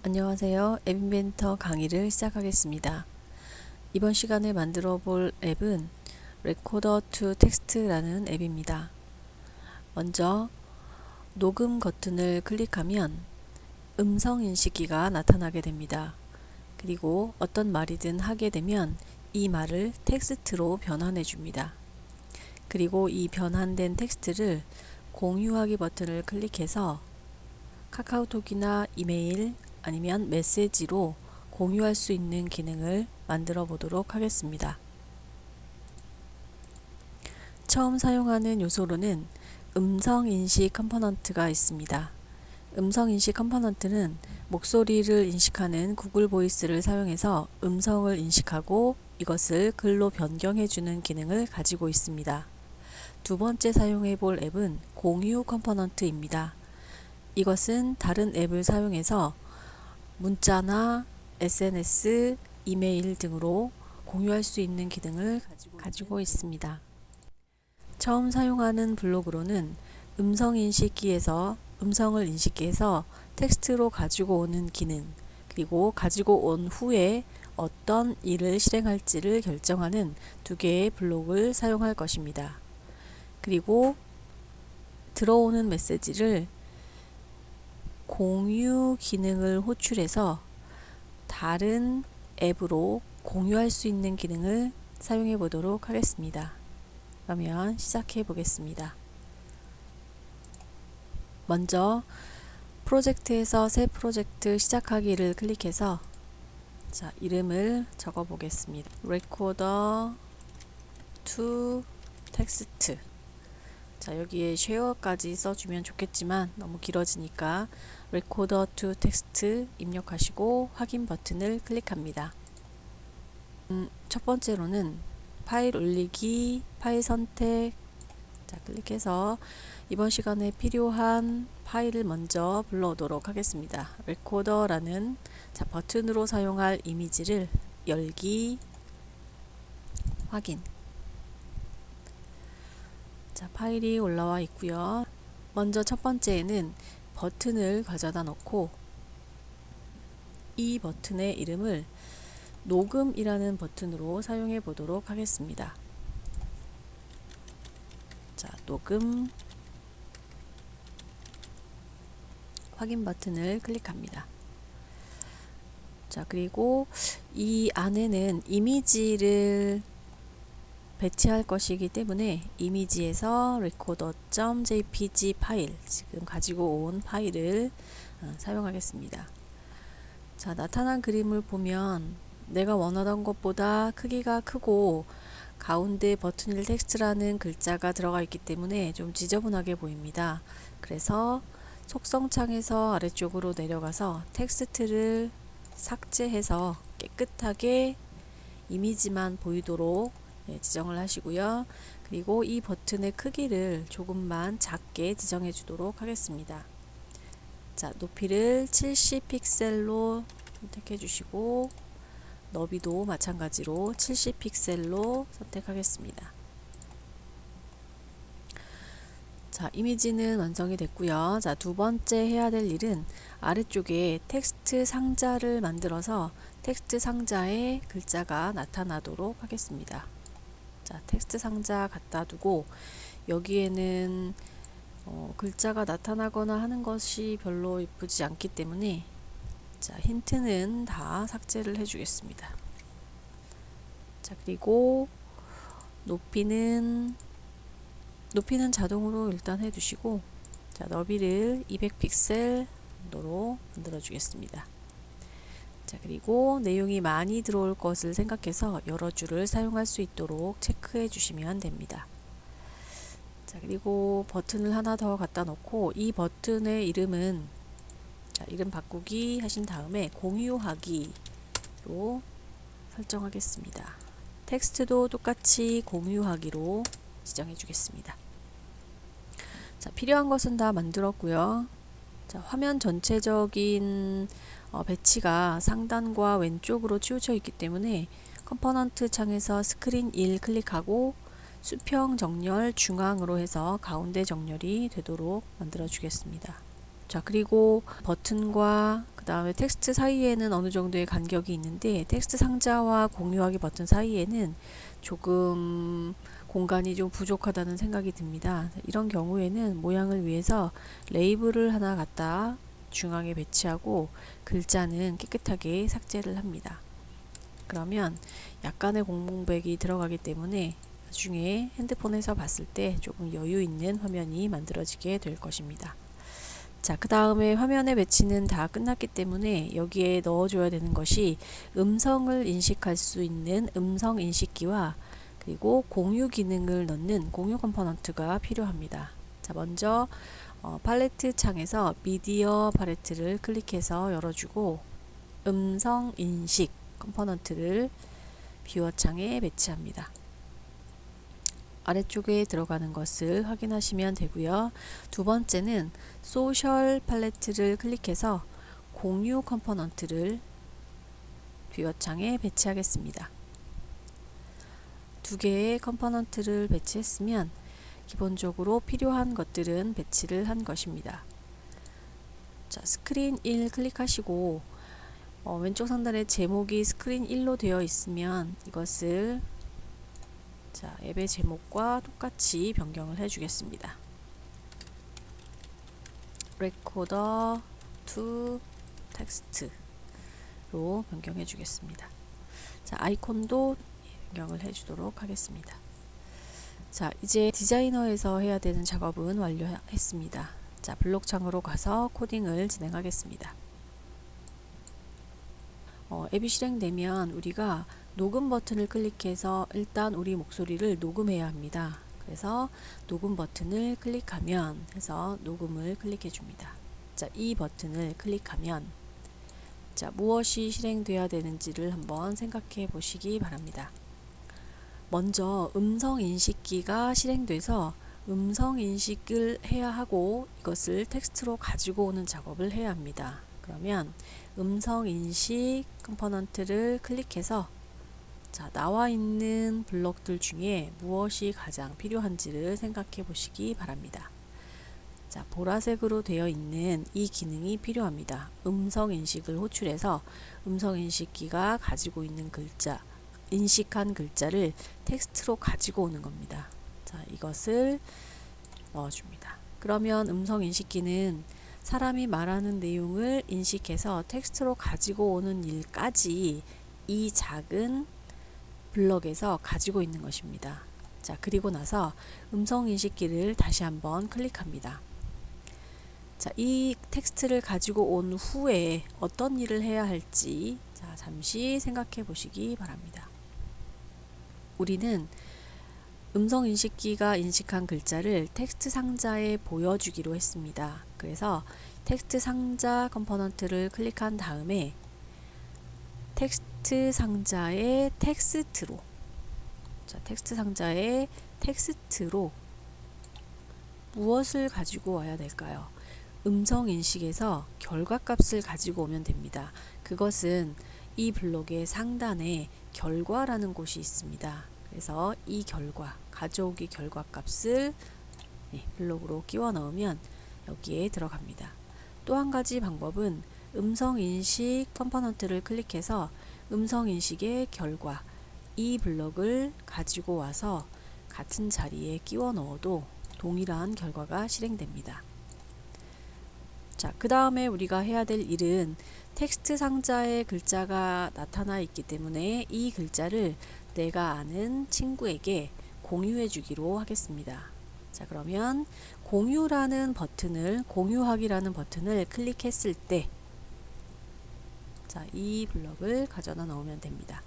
안녕하세요. 앱 인벤터 강의를 시작하겠습니다. 이번 시간에 만들어 볼 앱은 Recorder to Text라는 앱입니다. 먼저 녹음 버튼을 클릭하면 음성 인식기가 나타나게 됩니다. 그리고 어떤 말이든 하게 되면 이 말을 텍스트로 변환해 줍니다. 그리고 이 변환된 텍스트를 공유하기 버튼을 클릭해서 카카오톡이나 이메일 아니면 메시지로 공유할 수 있는 기능을 만들어 보도록 하겠습니다. 처음 사용하는 요소로는 음성인식 컴포넌트가 있습니다. 음성인식 컴포넌트는 목소리를 인식하는 구글 보이스를 사용해서 음성을 인식하고 이것을 글로 변경해주는 기능을 가지고 있습니다. 두 번째 사용해 볼 앱은 공유 컴포넌트입니다. 이것은 다른 앱을 사용해서 문자나 SNS, 이메일 등으로 공유할 수 있는 기능을 가지고 있습니다. 처음 사용하는 블로그로는 음성을 인식해서 텍스트로 가지고 오는 기능, 그리고 가지고 온 후에 어떤 일을 실행할지를 결정하는 두 개의 블록을 사용할 것입니다. 그리고 들어오는 메시지를 공유 기능을 호출해서 다른 앱으로 공유할 수 있는 기능을 사용해 보도록 하겠습니다. 그러면 시작해 보겠습니다. 먼저 프로젝트에서 새 프로젝트 시작하기를 클릭해서 이름을 적어 보겠습니다. Recorder to Text. 여기에 쉐어까지 써주면 좋겠지만 너무 길어지니까 Recorder to Text 입력하시고 확인 버튼을 클릭합니다. 첫 번째로는 파일 올리기, 파일 선택. 클릭해서 이번 시간에 필요한 파일을 먼저 불러오도록 하겠습니다. Recorder라는 버튼으로 사용할 이미지를 열기, 확인. 파일이 올라와 있고요. 먼저 첫 번째에는 버튼을 가져다 놓고 이 버튼의 이름을 녹음이라는 버튼으로 사용해 보도록 하겠습니다. 녹음, 확인 버튼을 클릭합니다. 그리고 이 안에는 이미지를 배치할 것이기 때문에 이미지에서 recorder.jpg 파일, 지금 가지고 온 파일을 사용하겠습니다. 나타난 그림을 보면 내가 원하던 것보다 크기가 크고 가운데 버튼일 텍스트라는 글자가 들어가 있기 때문에 좀 지저분하게 보입니다. 그래서 속성창에서 아래쪽으로 내려가서 텍스트를 삭제해서 깨끗하게 이미지만 보이도록 지정을 하시고요. 그리고 이 버튼의 크기를 조금만 작게 지정해 주도록 하겠습니다. 높이를 70픽셀로 선택해 주시고 너비도 마찬가지로 70픽셀로 선택하겠습니다. 이미지는 완성이 됐고요. 두 번째 해야 될 일은 아래쪽에 텍스트 상자를 만들어서 텍스트 상자에 글자가 나타나도록 하겠습니다. 텍스트 상자 갖다 두고 여기에는 글자가 나타나거나 하는 것이 별로 예쁘지 않기 때문에 힌트는 다 삭제를 해주겠습니다. 그리고 높이는 자동으로 일단 해두시고 너비를 200픽셀 정도로 만들어 주겠습니다. 그리고 내용이 많이 들어올 것을 생각해서 여러 줄을 사용할 수 있도록 체크해 주시면 됩니다. 그리고 버튼을 하나 더 갖다 놓고 이 버튼의 이름은 이름 바꾸기 하신 다음에 공유하기로 설정하겠습니다. 텍스트도 똑같이 공유하기로 지정해 주겠습니다. 필요한 것은 다 만들었고요. 화면 전체적인 배치가 상단과 왼쪽으로 치우쳐 있기 때문에 컴포넌트 창에서 스크린 1 클릭하고 수평 정렬 중앙으로 해서 가운데 정렬이 되도록 만들어 주겠습니다. 그리고 버튼과 그 다음에 텍스트 사이에는 어느 정도의 간격이 있는데 텍스트 상자와 공유하기 버튼 사이에는 조금 공간이 좀 부족하다는 생각이 듭니다. 이런 경우에는 모양을 위해서 레이블을 하나 갖다 중앙에 배치하고 글자는 깨끗하게 삭제를 합니다. 그러면 약간의 공백이 들어가기 때문에 나중에 핸드폰에서 봤을 때 조금 여유 있는 화면이 만들어지게 될 것입니다. 자, 그 다음에 화면의 배치는 다 끝났기 때문에 여기에 넣어줘야 되는 것이 음성을 인식할 수 있는 음성 인식기와 그리고 공유 기능을 넣는 공유 컴포넌트가 필요합니다. 자, 먼저 팔레트 창에서 미디어 팔레트를 클릭해서 열어주고 음성 인식 컴포넌트를 뷰어 창에 배치합니다. 아래쪽에 들어가는 것을 확인하시면 되고요. 두 번째는 소셜 팔레트를 클릭해서 공유 컴포넌트를 뷰어 창에 배치하겠습니다. 두 개의 컴포넌트를 배치했으면 기본적으로 필요한 것들은 배치를 한 것입니다. 자, 스크린 1 클릭하시고 왼쪽 상단에 제목이 스크린 1로 되어 있으면 이것을 자, 앱의 제목과 똑같이 변경을 해주겠습니다. Recorder to Text로 변경해 주겠습니다. 자, 아이콘도 변경을 해주도록 하겠습니다. 자, 이제 디자이너에서 해야 되는 작업은 완료했습니다. 자, 블록 창으로 가서 코딩을 진행하겠습니다. 앱이 실행되면 우리가 녹음 버튼을 클릭해서 일단 우리 목소리를 녹음해야 합니다. 그래서 녹음 버튼을 클릭하면 해서 녹음을 클릭해 줍니다. 자, 이 버튼을 클릭하면 자, 무엇이 실행되어야 되는지를 한번 생각해 보시기 바랍니다. 먼저 음성 인식기가 실행돼서 음성 인식을 해야 하고 이것을 텍스트로 가지고 오는 작업을 해야 합니다. 그러면 음성 인식 컴포넌트를 클릭해서 자, 나와 있는 블록들 중에 무엇이 가장 필요한지를 생각해 보시기 바랍니다. 자, 보라색으로 되어 있는 이 기능이 필요합니다. 음성 인식을 호출해서 음성 인식기가 가지고 있는 글자, 인식한 글자를 텍스트로 가지고 오는 겁니다. 자, 이것을 넣어줍니다. 그러면 음성 인식기는 사람이 말하는 내용을 인식해서 텍스트로 가지고 오는 일까지 이 작은 블럭에서 가지고 있는 것입니다. 자, 그리고 나서 음성 인식기를 다시 한번 클릭합니다. 자, 이 텍스트를 가지고 온 후에 어떤 일을 해야 할지 자, 잠시 생각해 보시기 바랍니다. 우리는 음성 인식기가 인식한 글자를 텍스트 상자에 보여주기로 했습니다. 그래서 텍스트 상자 컴포넌트를 클릭한 다음에 텍스트 상자의 텍스트로 자, 텍스트 상자의 텍스트로 무엇을 가지고 와야 될까요? 음성 인식에서 결과값을 가지고 오면 됩니다. 그것은 이 블록의 상단에 결과라는 곳이 있습니다. 그래서 이 결과, 가져오기 결과값을 블록으로 끼워 넣으면 여기에 들어갑니다. 또 한 가지 방법은 음성 인식 컴포넌트를 클릭해서 음성 인식의 결과, 이 블록을 가지고 와서 같은 자리에 끼워 넣어도 동일한 결과가 실행됩니다. 자, 그 다음에 우리가 해야 될 일은 텍스트 상자에 글자가 나타나 있기 때문에 이 글자를 내가 아는 친구에게 공유해 주기로 하겠습니다. 자, 그러면 공유라는 버튼을, 공유하기라는 버튼을 클릭했을 때 자, 이 블럭을 가져다 넣으면 됩니다.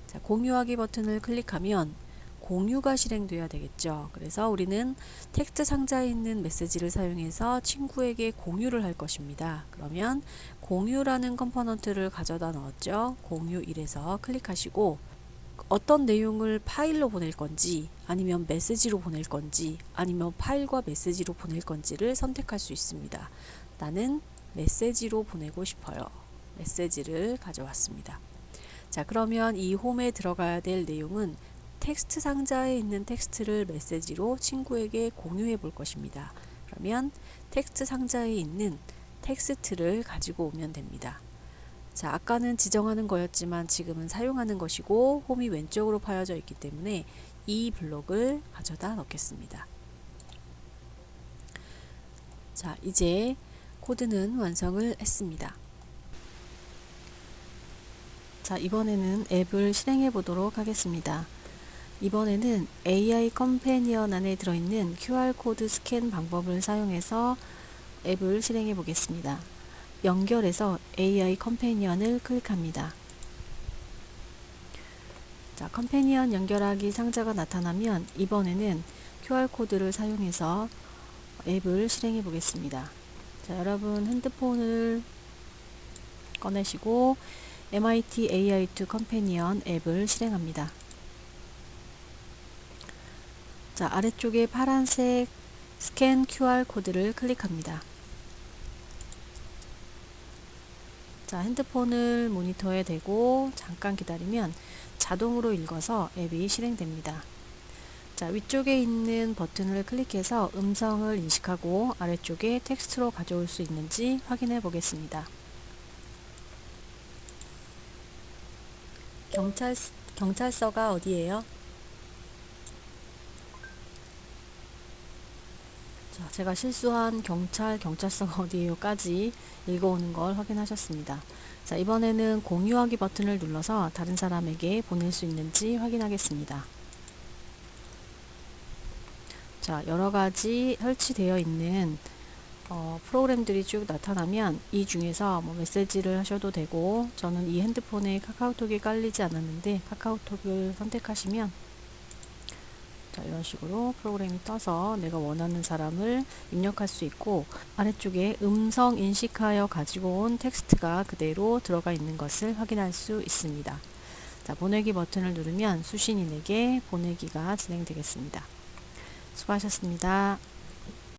자, 공유하기 버튼을 클릭하면 공유가 실행되어야 되겠죠. 그래서 우리는 텍스트 상자에 있는 메시지를 사용해서 친구에게 공유를 할 것입니다. 그러면 공유라는 컴포넌트를 가져다 넣었죠. 공유 1에서 클릭하시고 어떤 내용을 파일로 보낼 건지 아니면 메시지로 보낼 건지 아니면 파일과 메시지로 보낼 건지를 선택할 수 있습니다. 나는 메시지로 보내고 싶어요. 메시지를 가져왔습니다. 자, 그러면 이 홈에 들어가야 될 내용은 텍스트 상자에 있는 텍스트를 메시지로 친구에게 공유해 볼 것입니다. 그러면 텍스트 상자에 있는 텍스트를 가지고 오면 됩니다. 자, 아까는 지정하는 거였지만 지금은 사용하는 것이고 홈이 왼쪽으로 파여져 있기 때문에 이 블록을 가져다 넣겠습니다. 자, 이제 코드는 완성을 했습니다. 자, 이번에는 앱을 실행해 보도록 하겠습니다. 이번에는 AI 컴패니언 안에 들어있는 QR코드 스캔 방법을 사용해서 앱을 실행해 보겠습니다. 연결해서 AI 컴패니언을 클릭합니다. 자, 컴패니언 연결하기 상자가 나타나면 이번에는 QR코드를 사용해서 앱을 실행해 보겠습니다. 자, 여러분 핸드폰을 꺼내시고 MIT AI2 컴패니언 앱을 실행합니다. 자, 아래쪽에 파란색 스캔 QR 코드를 클릭합니다. 자, 핸드폰을 모니터에 대고 잠깐 기다리면 자동으로 읽어서 앱이 실행됩니다. 자, 위쪽에 있는 버튼을 클릭해서 음성을 인식하고 아래쪽에 텍스트로 가져올 수 있는지 확인해 보겠습니다. 경찰서가 어디예요? 자, 제가 실수한 경찰서가 어디에요까지 읽어오는 걸 확인하셨습니다. 자, 이번에는 공유하기 버튼을 눌러서 다른 사람에게 보낼 수 있는지 확인하겠습니다. 자, 여러가지 설치되어 있는 프로그램들이 쭉 나타나면 이 중에서 뭐 메시지를 하셔도 되고, 저는 이 핸드폰에 카카오톡이 깔리지 않았는데 카카오톡을 선택하시면 자, 이런 식으로 프로그램이 떠서 내가 원하는 사람을 입력할 수 있고, 아래쪽에 음성 인식하여 가지고 온 텍스트가 그대로 들어가 있는 것을 확인할 수 있습니다. 자, 보내기 버튼을 누르면 수신인에게 보내기가 진행되겠습니다. 수고하셨습니다.